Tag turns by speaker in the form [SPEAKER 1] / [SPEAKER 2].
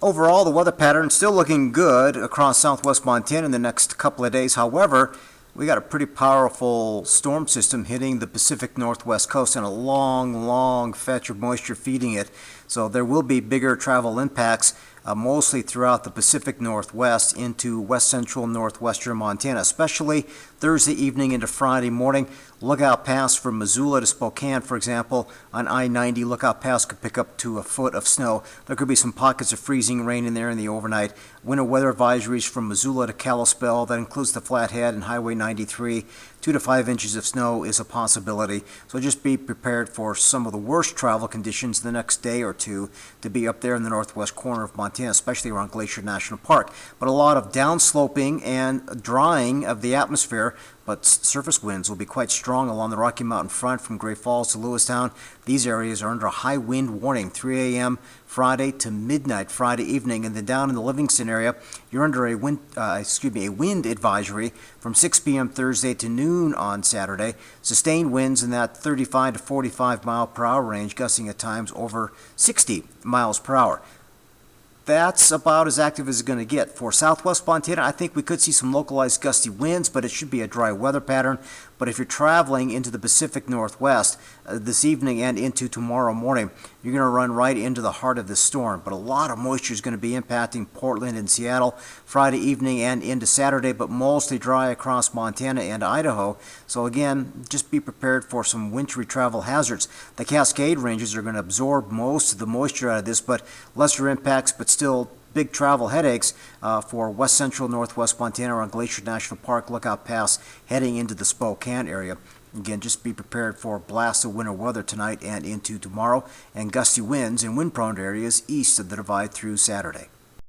[SPEAKER 1] Overall, the weather pattern still looking good across southwest Montana in the next couple of days. However, we got a pretty powerful storm system hitting the Pacific Northwest coast and a long fetch of moisture feeding it. So there will be bigger travel impacts, mostly throughout the Pacific Northwest into west central northwestern Montana, especially Thursday evening into Friday morning. Lookout Pass from Missoula to Spokane, for example, on I-90, Lookout Pass could pick up to a foot of snow. There could be some pockets of freezing rain in there in the overnight. Winter weather advisories from Missoula to Kalispell, that includes the Flathead and Highway 93. 2 to 5 inches of snow is a possibility. So just be prepared for some of the worst travel conditions the next day or two to be up there in the northwest corner of Montana, especially around Glacier National Park. But a lot of downsloping and drying of the atmosphere, but surface winds will be quite strong along the Rocky Mountain front from Great Falls to Lewistown. These areas are under a high wind warning, 3 a.m. Friday to midnight Friday evening, and then down in the Livingston area, you're under a wind advisory from 6 p.m. Thursday to noon on Saturday. Sustained winds in that 35 to 45 mile per hour range, gusting at times over 60 miles per hour. That's about as active as it's going to get. For southwest Montana, I think we could see some localized gusty winds, but it should be a dry weather pattern. But if you're traveling into the Pacific Northwest this evening and into tomorrow morning, you're going to run right into the heart of this storm. But a lot of moisture is going to be impacting Portland and Seattle Friday evening and into Saturday, but mostly dry across Montana and Idaho. So again, just be prepared for some wintry travel hazards. The Cascade Ranges are going to absorb most of the moisture out of this, but lesser impacts, but still big travel headaches for west central northwest Montana around Glacier National Park, Lookout Pass, heading into the Spokane area. Again, just be prepared for blasts of winter weather tonight and into tomorrow, and gusty winds in wind-prone areas east of the Divide through Saturday.